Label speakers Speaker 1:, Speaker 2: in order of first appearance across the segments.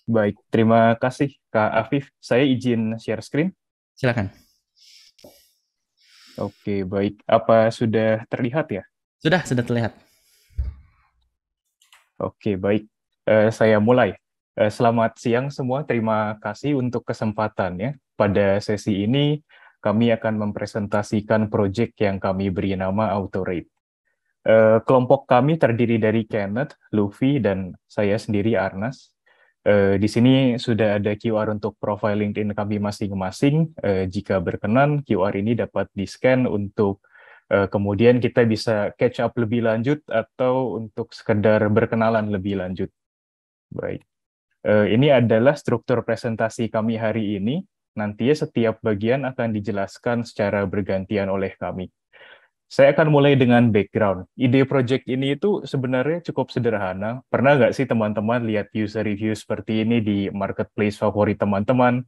Speaker 1: Baik, terima kasih Kak Afif. Saya izin share screen.
Speaker 2: Silakan.
Speaker 1: Oke, baik. Apa sudah terlihat ya?
Speaker 2: Sudah terlihat.
Speaker 1: Oke, baik. Saya mulai. Selamat siang semua. Terima kasih untuk kesempatannya. Pada sesi ini, kami akan mempresentasikan proyek yang kami beri nama Autorate. Kelompok kami terdiri dari Kenneth, Luffy, dan saya sendiri Arnas. Di sini sudah ada QR untuk profil LinkedIn kami masing-masing. Jika berkenan, QR ini dapat di-scan untuk kemudian kita bisa catch up lebih lanjut atau untuk sekedar berkenalan lebih lanjut. Baik. Ini adalah struktur presentasi kami hari ini. Nantinya setiap bagian akan dijelaskan secara bergantian oleh kami. Saya akan mulai dengan background. Ide project ini itu sebenarnya cukup sederhana. Pernah nggak sih teman-teman lihat user review seperti ini di marketplace favorit teman-teman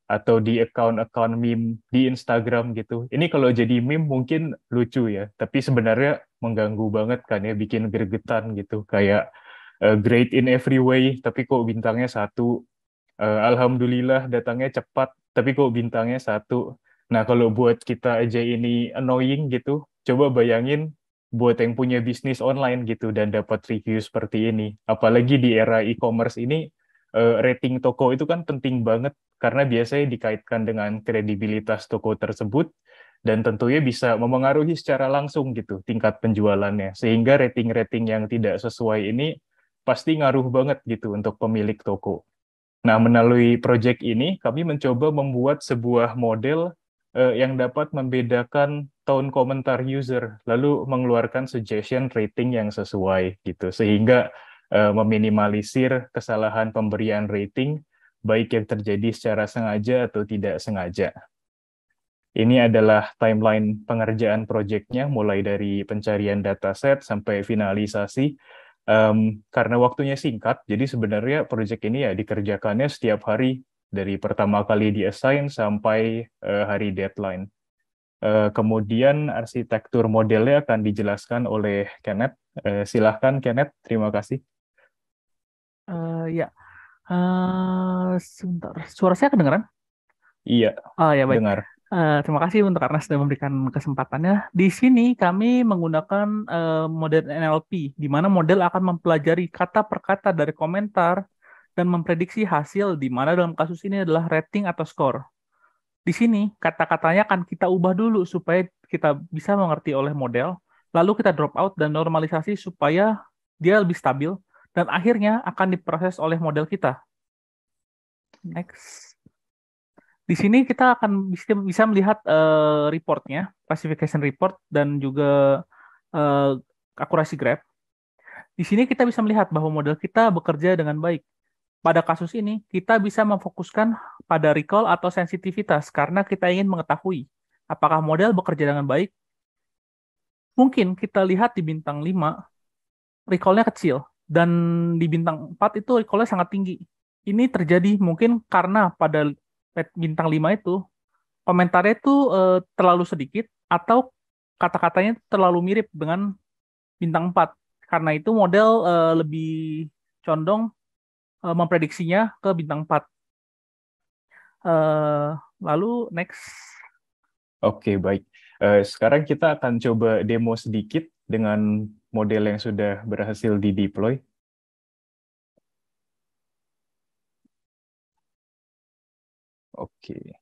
Speaker 1: atau di account-account meme di Instagram gitu? Ini kalau jadi meme mungkin lucu ya, tapi sebenarnya mengganggu banget kan ya, bikin gregetan gitu. Kayak great in every way, tapi kok bintangnya satu. Alhamdulillah datangnya cepat, tapi kok bintangnya satu. Nah, kalau buat kita aja ini annoying gitu, coba bayangin buat yang punya bisnis online gitu dan dapat review seperti ini. Apalagi di era e-commerce ini, rating toko itu kan penting banget karena biasanya dikaitkan dengan kredibilitas toko tersebut dan tentunya bisa memengaruhi secara langsung gitu tingkat penjualannya. Sehingga rating-rating yang tidak sesuai ini pasti ngaruh banget gitu untuk pemilik toko. Nah, melalui proyek ini, kami mencoba membuat sebuah model yang dapat membedakan tone komentar user, lalu mengeluarkan suggestion rating yang sesuai gitu, sehingga meminimalisir kesalahan pemberian rating, baik yang terjadi secara sengaja atau tidak sengaja. Ini adalah timeline pengerjaan proyeknya, mulai dari pencarian dataset sampai finalisasi. Karena waktunya singkat, jadi sebenarnya proyek ini ya dikerjakannya setiap hari, dari pertama kali di-assign sampai hari deadline. Kemudian arsitektur modelnya akan dijelaskan oleh Kenneth. Silahkan Kenneth, terima kasih.
Speaker 3: Ya, sebentar. Suara saya kedengeran?
Speaker 1: Iya,
Speaker 3: Oh ya baik.
Speaker 1: dengar.
Speaker 3: Terima kasih untuk karena sudah memberikan kesempatannya. Di sini kami menggunakan model NLP, di mana model akan mempelajari kata per kata dari komentar dan memprediksi hasil, di mana dalam kasus ini adalah rating atau skor. Di sini kata-katanya akan kita ubah dulu supaya kita bisa mengerti oleh model, lalu kita drop out dan normalisasi supaya dia lebih stabil, dan akhirnya akan diproses oleh model kita. Next. Di sini kita akan bisa melihat reportnya, classification report, dan juga uh, akurasi graph. Di sini kita bisa melihat bahwa model kita bekerja dengan baik. Pada kasus ini, kita bisa memfokuskan pada recall atau sensitivitas karena kita ingin mengetahui apakah model bekerja dengan baik. Mungkin kita lihat di bintang 5, recall-nya kecil, dan di bintang 4 itu recall-nya sangat tinggi. Ini terjadi mungkin karena pada bintang 5 itu komentarnya itu terlalu sedikit atau kata-katanya terlalu mirip dengan bintang 4. Karena itu model lebih condong memprediksinya ke bintang 4. Lalu next.
Speaker 1: Oke, baik. Sekarang kita akan coba demo sedikit dengan model yang sudah berhasil di-deploy. Oke.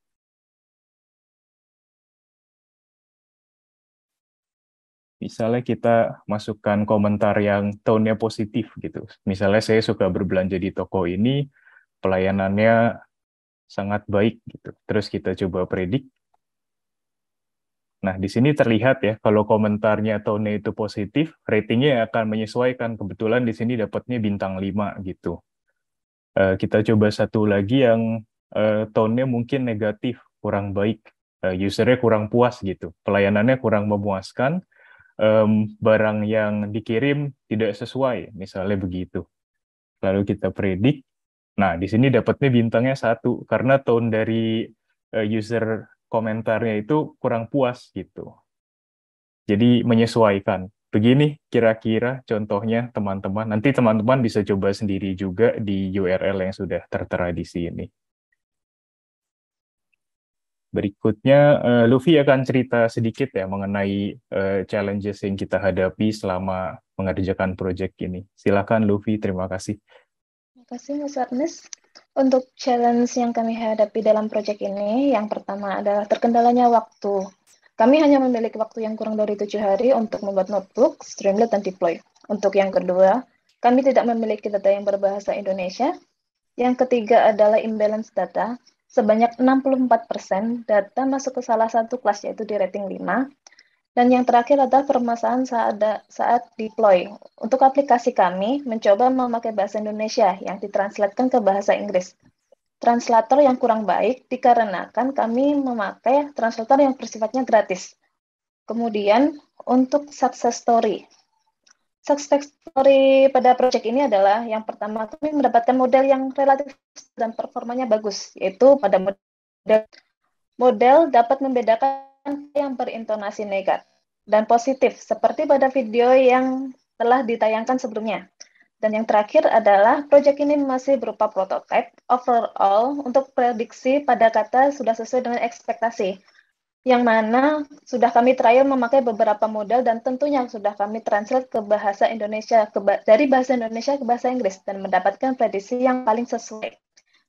Speaker 1: Misalnya kita masukkan komentar yang tone-nya positif gitu. Misalnya saya suka berbelanja di toko ini, pelayanannya sangat baik gitu. Terus kita coba predik. Nah, di sini terlihat ya, kalau komentarnya tone itu positif, ratingnya akan menyesuaikan. Kebetulan di sini dapatnya bintang 5 gitu. Kita coba satu lagi yang tone-nya mungkin negatif, kurang baik. Usernya kurang puas gitu. Pelayanannya kurang memuaskan, barang yang dikirim tidak sesuai, misalnya begitu. Lalu kita predik. Nah, di sini dapatnya bintangnya satu, karena tone dari user komentarnya itu kurang puas gitu. Jadi menyesuaikan. Begini kira-kira contohnya teman-teman. Nanti teman-teman bisa coba sendiri juga di URL yang sudah tertera di sini. Berikutnya, Luffy akan cerita sedikit ya mengenai challenges yang kita hadapi selama mengerjakan proyek ini. Silakan Luffy, terima kasih.
Speaker 2: Terima kasih Mas Ernest. Untuk challenge yang kami hadapi dalam proyek ini, yang pertama adalah terkendalanya waktu. Kami hanya memiliki waktu yang kurang dari 7 hari untuk membuat notebook, Streamlit, dan deploy. Untuk yang kedua, kami tidak memiliki data yang berbahasa Indonesia. Yang ketiga adalah imbalance data. Sebanyak 64% data masuk ke salah satu kelas, yaitu di rating 5. Dan yang terakhir adalah permasalahan saat deploy. Untuk aplikasi kami mencoba memakai bahasa Indonesia yang ditranslatekan ke bahasa Inggris. Translator yang kurang baik dikarenakan kami memakai translator yang bersifatnya gratis. Kemudian untuk success story. Success story pada proyek ini adalah yang pertama kami mendapatkan model yang relatif dan performanya bagus, yaitu pada model dapat membedakan yang berintonasi negatif dan positif, seperti pada video yang telah ditayangkan sebelumnya. Dan yang terakhir adalah proyek ini masih berupa prototipe. Overall, untuk prediksi pada kata sudah sesuai dengan ekspektasi, yang mana sudah kami trial memakai beberapa model dan tentunya sudah kami translate ke bahasa Indonesia, dari bahasa Indonesia ke bahasa Inggris, dan mendapatkan prediksi yang paling sesuai.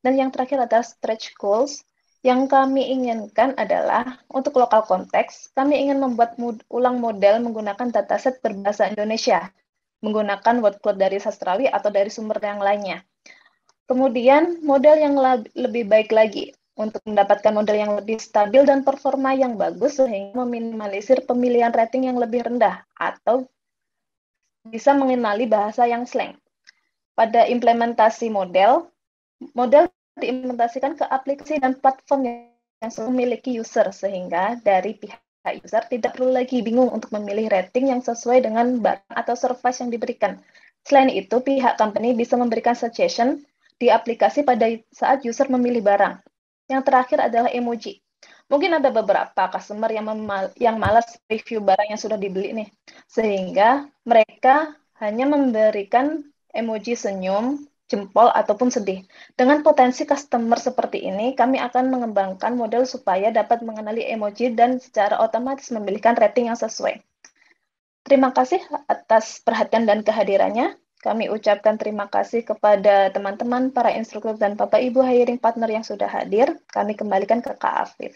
Speaker 2: Dan yang terakhir adalah stretch goals. Yang kami inginkan adalah untuk lokal konteks, kami ingin membuat ulang model menggunakan dataset berbahasa Indonesia, menggunakan word cloud dari sastrawi atau dari sumber yang lainnya. Kemudian model yang lebih baik lagi untuk mendapatkan model yang lebih stabil dan performa yang bagus sehingga meminimalisir pemilihan rating yang lebih rendah atau bisa mengenali bahasa yang slang. Pada implementasi model diimplementasikan ke aplikasi dan platform yang memiliki user sehingga dari pihak user tidak perlu lagi bingung untuk memilih rating yang sesuai dengan barang atau service yang diberikan. Selain itu, pihak company bisa memberikan suggestion di aplikasi pada saat user memilih barang. Yang terakhir adalah emoji. Mungkin ada beberapa customer yang malas review barang yang sudah dibeli nih, sehingga mereka hanya memberikan emoji senyum, jempol, ataupun sedih. Dengan potensi customer seperti ini, kami akan mengembangkan model supaya dapat mengenali emoji dan secara otomatis memilihkan rating yang sesuai. Terima kasih atas perhatian dan kehadirannya. Kami ucapkan terima kasih kepada teman-teman, para instruktur, dan Bapak Ibu hiring partner yang sudah hadir. Kami kembalikan ke Kak Afif.